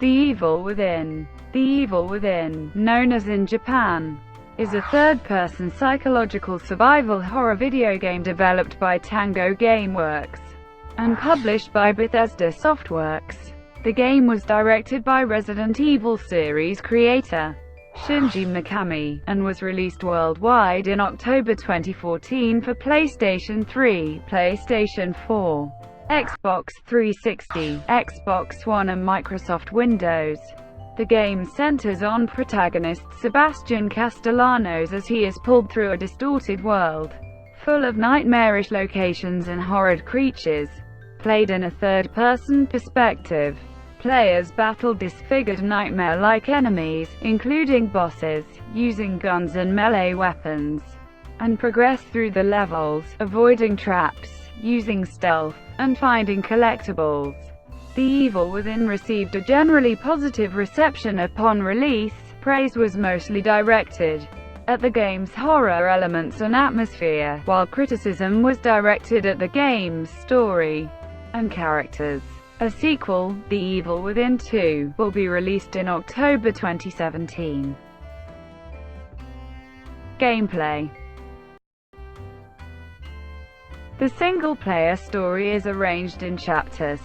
The Evil Within. The Evil Within, known as in Japan, is a third-person psychological survival horror video game developed by Tango Gameworks and published by Bethesda Softworks. The game was directed by Resident Evil series creator Shinji Mikami, and was released worldwide in October 2014 for PlayStation 3, PlayStation 4, Xbox 360, Xbox One and Microsoft Windows. The game centers on protagonist Sebastian Castellanos as he is pulled through a distorted world, full of nightmarish locations and horrid creatures. Played in a third-person perspective, players battle disfigured nightmare-like enemies, including bosses, using guns and melee weapons, and progress through the levels, avoiding traps, using stealth, and finding collectibles. The Evil Within received a generally positive reception upon release. Praise was mostly directed at the game's horror elements and atmosphere, while criticism was directed at the game's story and characters. A sequel, The Evil Within 2, will be released in October 2017. Gameplay. The single-player story is arranged in chapters,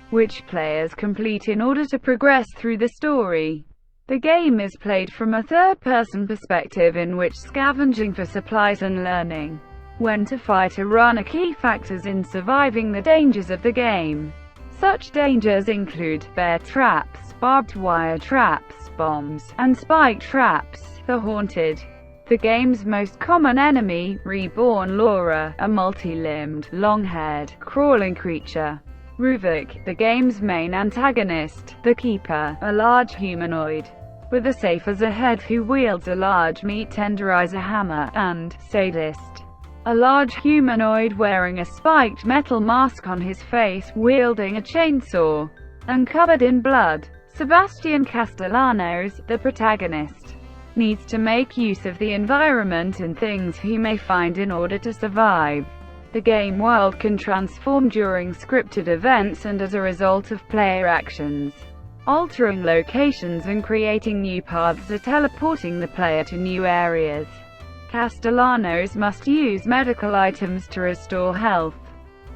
which players complete in order to progress through the story. The game is played from a third-person perspective in which scavenging for supplies and learning when to fight or run are key factors in surviving the dangers of the game. Such dangers include bear traps, barbed wire traps, bombs, and spike traps. The Haunted. The game's most common enemy, Reborn Laura, a multi-limbed, long-haired, crawling creature. Ruvik, the game's main antagonist. The Keeper, a large humanoid with a safe as a head who wields a large meat tenderizer hammer, and Sadist, a large humanoid wearing a spiked metal mask on his face, wielding a chainsaw, and covered in blood. Sebastian Castellanos, the protagonist, needs to make use of the environment and things he may find in order to survive. The game world can transform during scripted events and as a result of player actions, altering locations and creating new paths or teleporting the player to new areas. Castellanos must use medical items to restore health.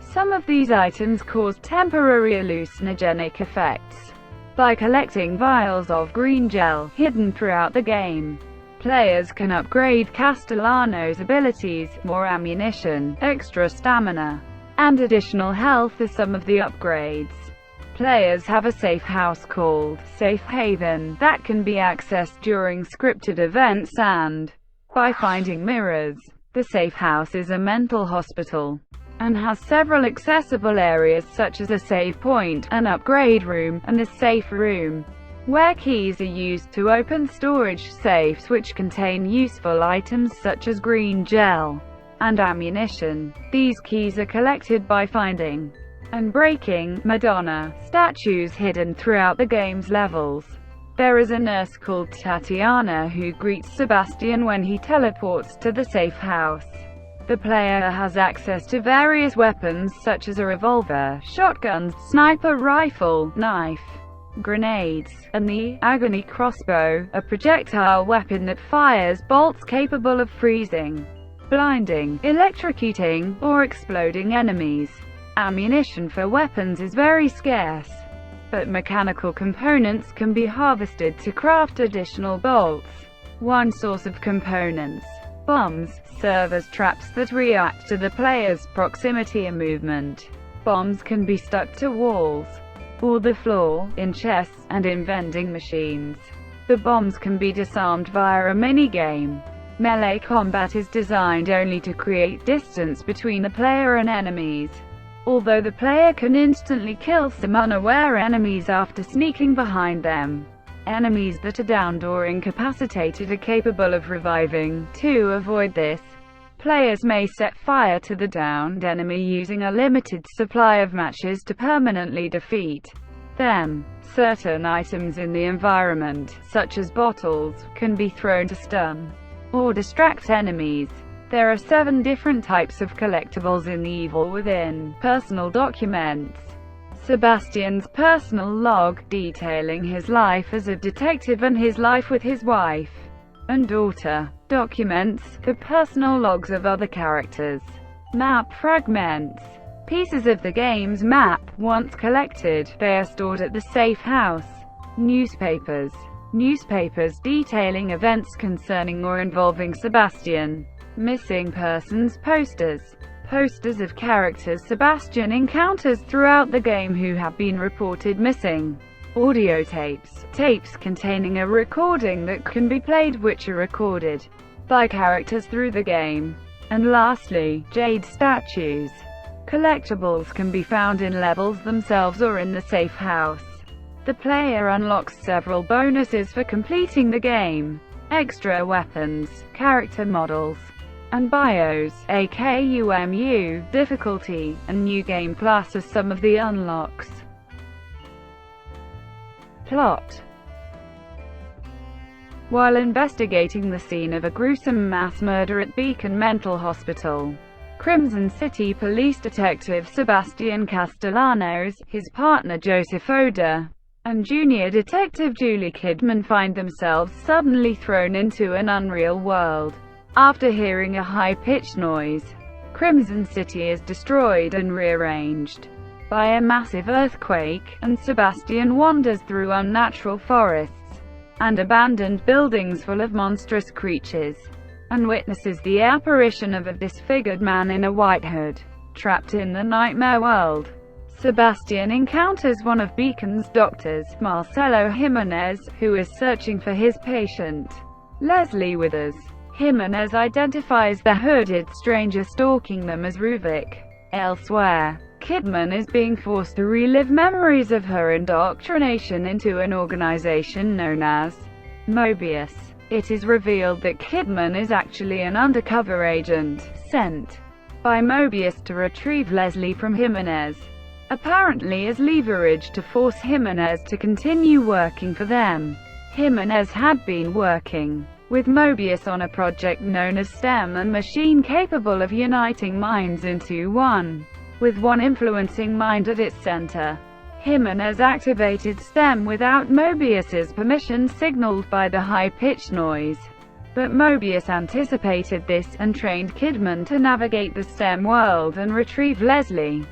Some of these items cause temporary hallucinogenic effects. By collecting vials of green gel, hidden throughout the game, players can upgrade Castellanos' abilities. More ammunition, extra stamina, and additional health are some of the upgrades. Players have a safe house called Safe Haven that can be accessed during scripted events and by finding mirrors. The safe house is a mental hospital and has several accessible areas such as a save point, an upgrade room, and a safe room, where keys are used to open storage safes which contain useful items such as green gel and ammunition. These keys are collected by finding and breaking Madonna statues hidden throughout the game's levels. There is a nurse called Tatiana who greets Sebastian when he teleports to the safe house. The player has access to various weapons such as a revolver, shotguns, sniper rifle, knife, grenades, and the Agony crossbow, a projectile weapon that fires bolts capable of freezing, blinding, electrocuting, or exploding enemies. Ammunition for weapons is very scarce, but mechanical components can be harvested to craft additional bolts. One source of components, bombs, serve as traps that react to the player's proximity and movement. Bombs can be stuck to walls or the floor, in chests, and in vending machines. The bombs can be disarmed via a mini-game. Melee combat is designed only to create distance between the player and enemies. Although the player can instantly kill some unaware enemies after sneaking behind them, enemies that are downed or incapacitated are capable of reviving. To avoid this, players may set fire to the downed enemy using a limited supply of matches to permanently defeat them. Certain items in the environment, such as bottles, can be thrown to stun or distract enemies. There are 7 different types of collectibles in The Evil Within. Personal documents, Sebastian's personal log, detailing his life as a detective and his life with his wife and daughter. Documents, the personal logs of other characters. Map fragments. Pieces of the game's map, once collected, they are stored at the safe house. Newspapers. Newspapers detailing events concerning or involving Sebastian. Missing persons posters. Posters of characters Sebastian encounters throughout the game who have been reported missing. Audio tapes. Tapes containing a recording that can be played which are recorded by characters through the game. And lastly, jade statues. Collectibles can be found in levels themselves or in the safe house. The player unlocks several bonuses for completing the game. Extra weapons, character models, and bios, AKUMU, difficulty, and New Game Plus are some of the unlocks. Plot. While investigating the scene of a gruesome mass murder at Beacon Mental Hospital, Crimson City Police Detective Sebastian Castellanos, his partner Joseph Oda, and Junior Detective Julie Kidman find themselves suddenly thrown into an unreal world. After hearing a high-pitched noise, Crimson City is destroyed and rearranged by a massive earthquake, and Sebastian wanders through unnatural forests and abandoned buildings full of monstrous creatures, and witnesses the apparition of a disfigured man in a white hood. Trapped in the nightmare world, Sebastian encounters one of Beacon's doctors, Marcelo Jimenez, who is searching for his patient, Leslie Withers. Jimenez identifies the hooded stranger stalking them as Ruvik. Elsewhere, Kidman is being forced to relive memories of her indoctrination into an organization known as Mobius. It is revealed that Kidman is actually an undercover agent, sent by Mobius to retrieve Leslie from Jimenez, apparently as leverage to force Jimenez to continue working for them. Jimenez had been working with Mobius on a project known as STEM, a machine capable of uniting minds into one, with one influencing mind at its center. Jimenez activated STEM without Mobius's permission, signaled by the high-pitched noise. But Mobius anticipated this, and trained Kidman to navigate the STEM world and retrieve Leslie.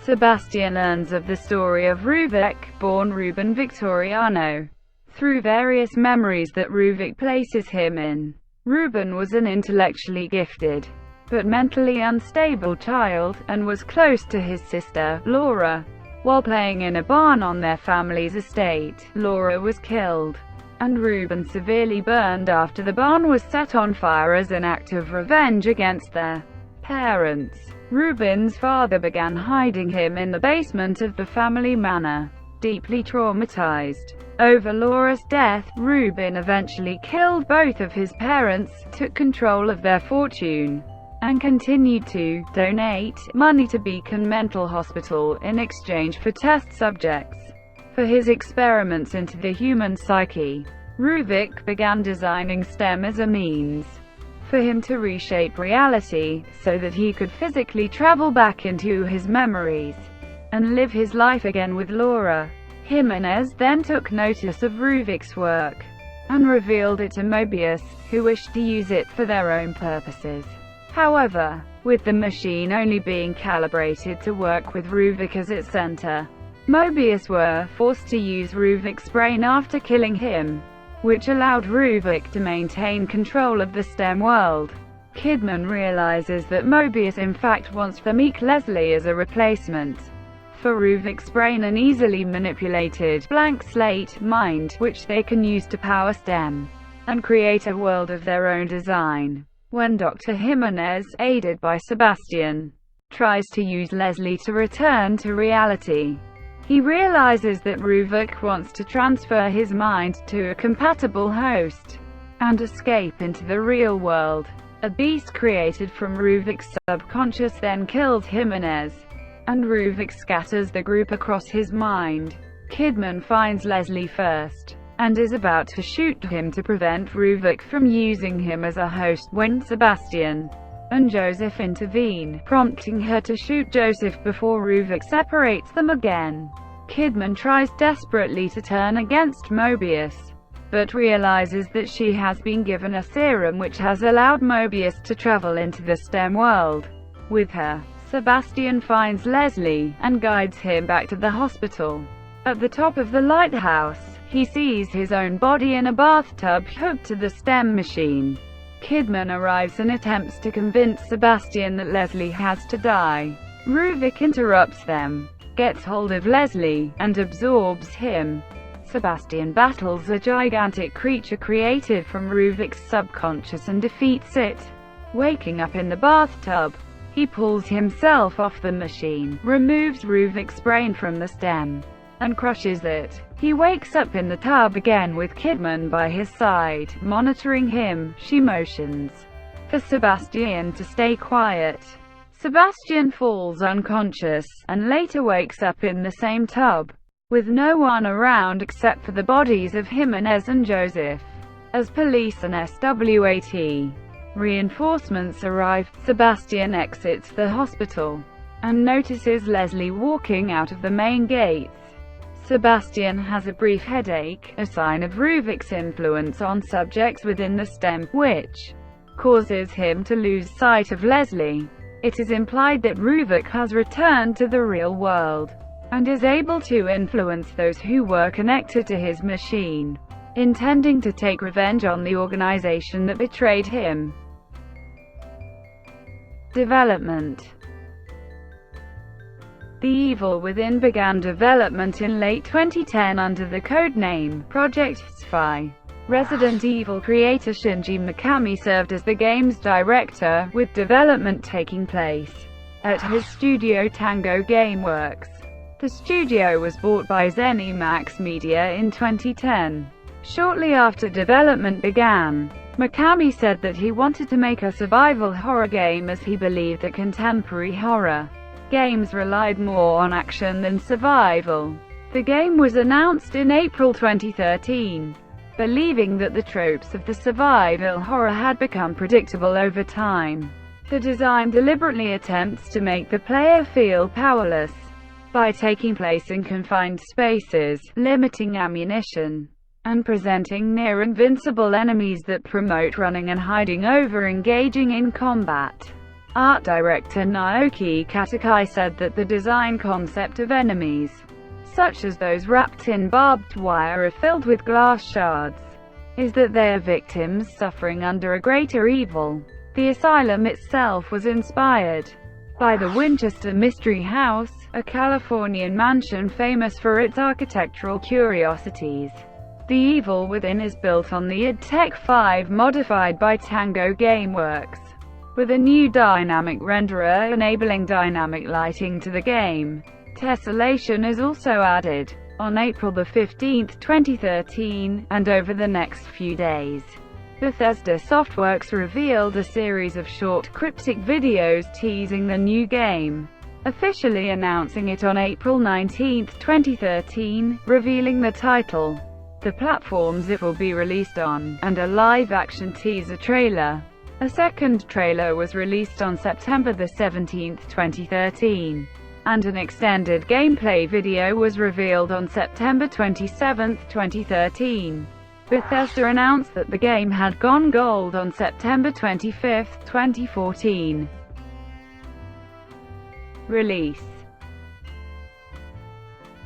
Sebastian learns of the story of Ruvik, born Ruben Victoriano, through various memories that Ruvik places him in. Ruben was an intellectually gifted, but mentally unstable child, and was close to his sister, Laura. While playing in a barn on their family's estate, Laura was killed, and Ruben severely burned after the barn was set on fire as an act of revenge against their parents. Ruben's father began hiding him in the basement of the family manor. Deeply traumatized over Laura's death, Ruben eventually killed both of his parents, took control of their fortune, and continued to donate money to Beacon Mental Hospital in exchange for test subjects for his experiments into the human psyche. Ruvik began designing STEM as a means for him to reshape reality, so that he could physically travel back into his memories and live his life again with Laura. Jimenez then took notice of Ruvik's work and revealed it to Mobius, who wished to use it for their own purposes. However, with the machine only being calibrated to work with Ruvik as its center, Mobius were forced to use Ruvik's brain after killing him, which allowed Ruvik to maintain control of the STEM world. Kidman realizes that Mobius in fact wants to make Leslie as a replacement for Ruvik's brain, an easily manipulated, blank slate mind, which they can use to power STEM and create a world of their own design. When Dr. Jimenez, aided by Sebastian, tries to use Leslie to return to reality, he realizes that Ruvik wants to transfer his mind to a compatible host and escape into the real world. A beast created from Ruvik's subconscious then kills Jimenez, and Ruvik scatters the group across his mind. Kidman finds Leslie first, and is about to shoot him to prevent Ruvik from using him as a host when Sebastian and Joseph intervene, prompting her to shoot Joseph before Ruvik separates them again. Kidman tries desperately to turn against Mobius, but realizes that she has been given a serum which has allowed Mobius to travel into the STEM world with her. Sebastian finds Leslie, and guides him back to the hospital. At the top of the lighthouse, he sees his own body in a bathtub hooked to the STEM machine. Kidman arrives and attempts to convince Sebastian that Leslie has to die. Ruvik interrupts them, gets hold of Leslie, and absorbs him. Sebastian battles a gigantic creature created from Ruvik's subconscious and defeats it. Waking up in the bathtub, he pulls himself off the machine, removes Ruvik's brain from the stem, and crushes it. He wakes up in the tub again with Kidman by his side, monitoring him. She motions for Sebastian to stay quiet. Sebastian falls unconscious, and later wakes up in the same tub, with no one around except for the bodies of Jimenez and Joseph. As police and SWAT reinforcements arrive, Sebastian exits the hospital, and notices Leslie walking out of the main gates. Sebastian has a brief headache, a sign of Ruvik's influence on subjects within the STEM, which causes him to lose sight of Leslie. It is implied that Ruvik has returned to the real world, and is able to influence those who were connected to his machine, intending to take revenge on the organization that betrayed him. Development. The Evil Within began development in late 2010 under the codename Project Sphy. Resident Evil creator Shinji Mikami served as the game's director, with development taking place at his studio Tango Gameworks. The studio was bought by ZeniMax Media in 2010. Shortly after development began, Mikami said that he wanted to make a survival horror game as he believed that contemporary horror games relied more on action than survival. The game was announced in April 2013. Believing that the tropes of the survival horror had become predictable over time, the design deliberately attempts to make the player feel powerless by taking place in confined spaces, limiting ammunition, and presenting near-invincible enemies that promote running and hiding over engaging in combat. Art director Naoki Katakai said that the design concept of enemies, such as those wrapped in barbed wire or filled with glass shards, is that they are victims suffering under a greater evil. The asylum itself was inspired by the Winchester Mystery House, a Californian mansion famous for its architectural curiosities. The Evil Within is built on the id Tech 5 modified by Tango Gameworks, with a new dynamic renderer enabling dynamic lighting to the game. Tessellation is also added on April 15, 2013, and over the next few days, Bethesda Softworks revealed a series of short, cryptic videos teasing the new game, officially announcing it on April 19, 2013, revealing the title, the platforms it will be released on, and a live-action teaser trailer. A second trailer was released on September 17, 2013. And an extended gameplay video was revealed on September 27, 2013. Bethesda announced that the game had gone gold on September 25, 2014. Release.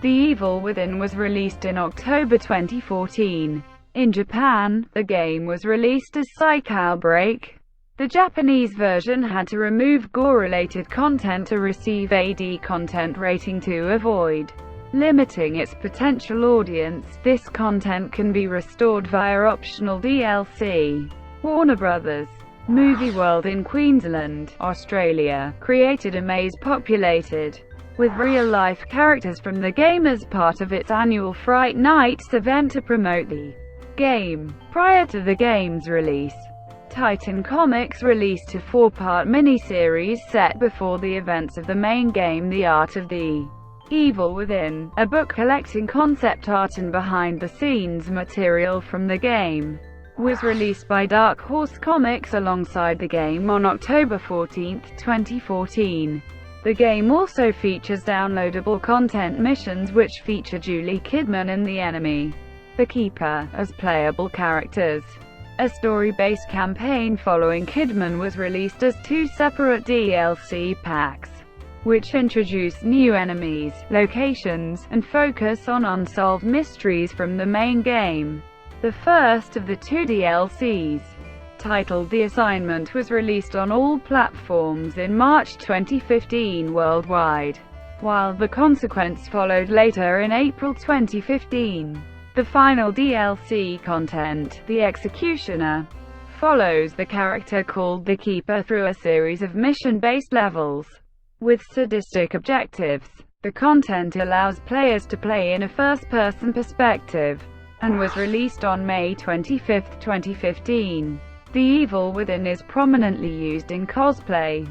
The Evil Within was released in October 2014. In Japan, the game was released as Psych Outbreak. The Japanese version had to remove gore-related content to receive AD content rating to avoid limiting its potential audience. This content can be restored via optional DLC. Warner Bros. Movie World in Queensland, Australia, created a maze populated with real-life characters from the game as part of its annual Fright Nights event to promote the game. Prior to the game's release, Titan Comics released a 4-part miniseries set before the events of the main game, The Art of the Evil Within, a book collecting concept art and behind-the-scenes material from the game. was released by Dark Horse Comics alongside the game on October 14, 2014. The game also features downloadable content missions which feature Julie Kidman and the enemy, the Keeper, as playable characters. A story-based campaign following Kidman was released as 2 separate DLC packs, which introduce new enemies, locations, and focus on unsolved mysteries from the main game. The first of the 2 DLCs, titled The Assignment, was released on all platforms in March 2015 worldwide, while The Consequence followed later in April 2015. The final DLC content, The Executioner, follows the character called the Keeper through a series of mission-based levels with sadistic objectives. The content allows players to play in a first-person perspective, and was released on May 25, 2015. The Evil Within is prominently used in cosplay.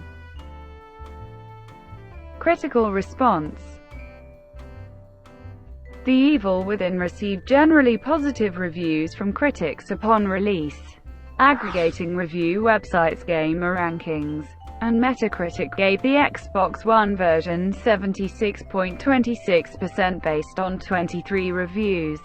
Critical response. The Evil Within received generally positive reviews from critics upon release. Aggregating review websites GamerRankings and Metacritic gave the Xbox One version 76.26% based on 23 reviews,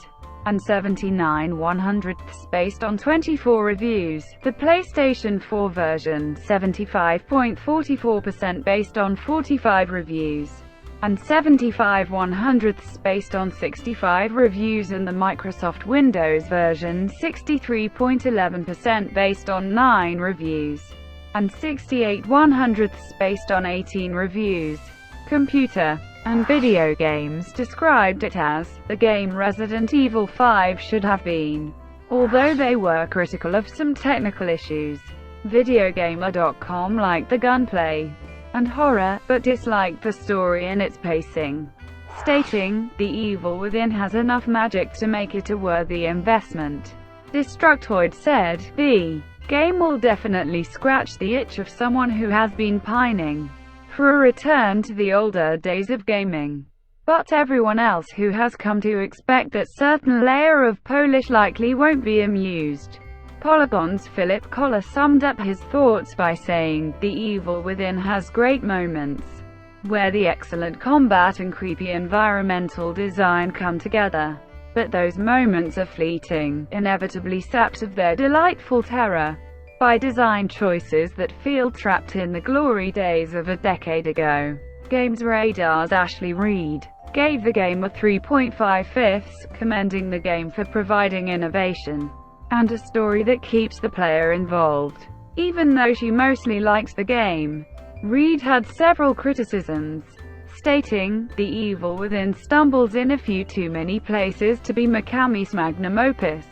and 79/100ths based on 24 reviews. The PlayStation 4 version 75.44% based on 45 reviews, and 75/100ths based on 65 reviews, and the Microsoft Windows version 63.11% based on 9 reviews, and 68/100ths based on 18 reviews. Computer and Video Games described it as the game Resident Evil 5 should have been, although they were critical of some technical issues. Videogamer.com liked the gunplay and horror, but disliked the story and its pacing, stating, "The Evil Within has enough magic to make it a worthy investment." Destructoid said, "The game will definitely scratch the itch of someone who has been pining for a return to the older days of gaming. But everyone else who has come to expect that certain layer of polish likely won't be amused." Polygon's Philip Collar summed up his thoughts by saying, "The Evil Within has great moments where the excellent combat and creepy environmental design come together. But those moments are fleeting, inevitably sapped of their delightful terror by design choices that feel trapped in the glory days of a decade ago." Games Radar's Ashley Reed gave the game a 3.5/5, commending the game for providing innovation and a story that keeps the player involved. Even though she mostly likes the game, Reed had several criticisms, stating, "The Evil Within stumbles in a few too many places to be Mikami's magnum opus.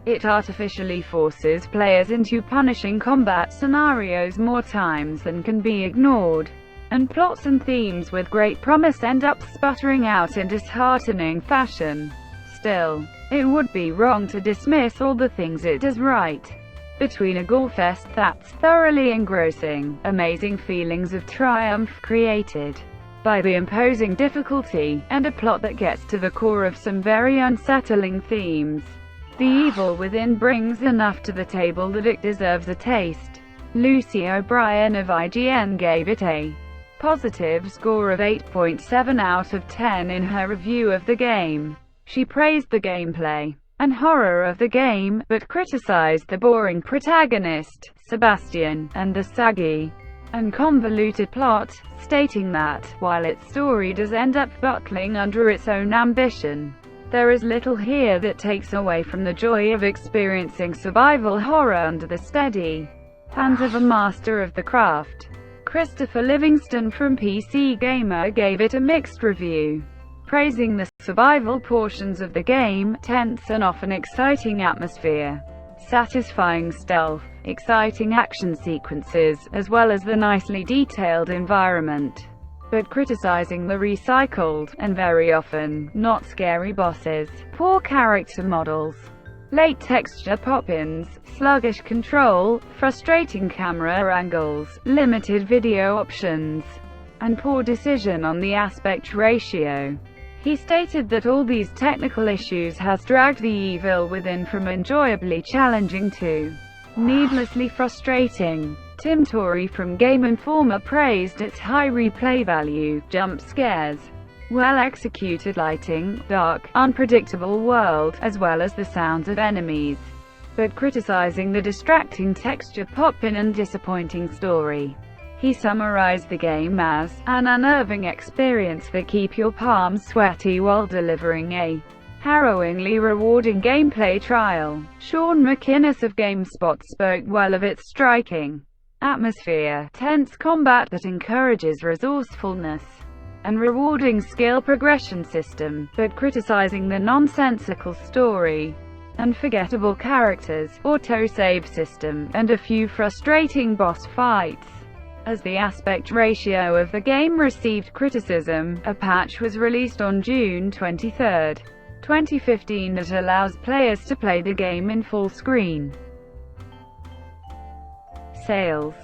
It artificially forces players into punishing combat scenarios more times than can be ignored, and plots and themes with great promise end up sputtering out in disheartening fashion. Still, it would be wrong to dismiss all the things it does right. Between a gorefest that's thoroughly engrossing, amazing feelings of triumph created by the imposing difficulty, and a plot that gets to the core of some very unsettling themes, The Evil Within brings enough to the table that it deserves a taste." Lucy O'Brien of IGN gave it a positive score of 8.7 out of 10 in her review of the game. She praised the gameplay and horror of the game, but criticized the boring protagonist, Sebastian, and the saggy and convoluted plot, stating that, while its story does end up buckling under its own ambition, there is little here that takes away from the joy of experiencing survival horror under the steady hands of a master of the craft. Christopher Livingston from PC Gamer gave it a mixed review, praising the survival portions of the game, tense and often exciting atmosphere, satisfying stealth, exciting action sequences, as well as the nicely detailed environment, but criticizing the recycled, and very often, not scary bosses, poor character models, late texture pop-ins, sluggish control, frustrating camera angles, limited video options, and poor decision on the aspect ratio. He stated that all these technical issues has dragged The Evil Within from enjoyably challenging to needlessly frustrating. Tim Torrey from Game Informer praised its high replay value, jump scares, well-executed lighting, dark, unpredictable world, as well as the sounds of enemies, but criticizing the distracting texture pop-in and disappointing story. He summarized the game as an unnerving experience that keep your palms sweaty while delivering a harrowingly rewarding gameplay trial. Sean McInnes of GameSpot spoke well of its striking atmosphere, tense combat that encourages resourcefulness, and rewarding skill progression system, but criticizing the nonsensical story, unforgettable characters, autosave system, and a few frustrating boss fights. As the aspect ratio of the game received criticism, a patch was released on June 23, 2015 that allows players to play the game in full screen. Sales.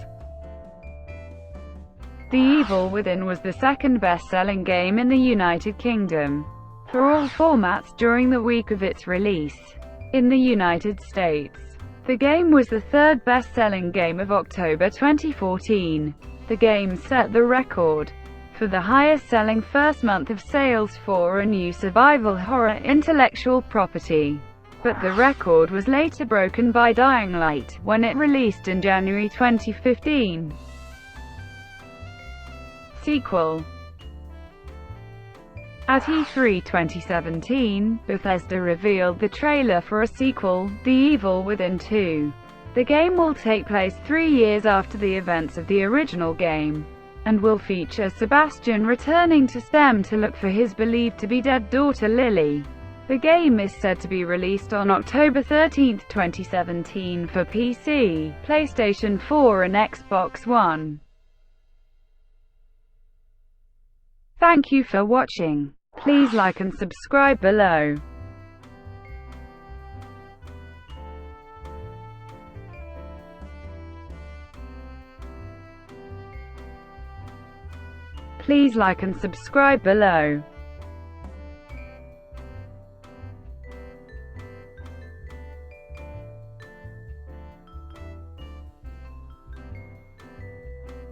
The Evil Within was the second best-selling game in the United Kingdom for all formats during the week of its release. In the United States, the game was the third best-selling game of October 2014. The game set the record for the highest-selling first month of sales for a new survival horror intellectual property. But the record was later broken by Dying Light, when it released in January 2015. Sequel. At E3 2017, Bethesda revealed the trailer for a sequel, The Evil Within 2. The game will take place 3 years after the events of the original game, and will feature Sebastian returning to STEM to look for his believed-to-be-dead daughter Lily. The game is said to be released on October 13, 2017 for PC, PlayStation 4 and Xbox One. Thank you for watching. Please like and subscribe below. Please like and subscribe below.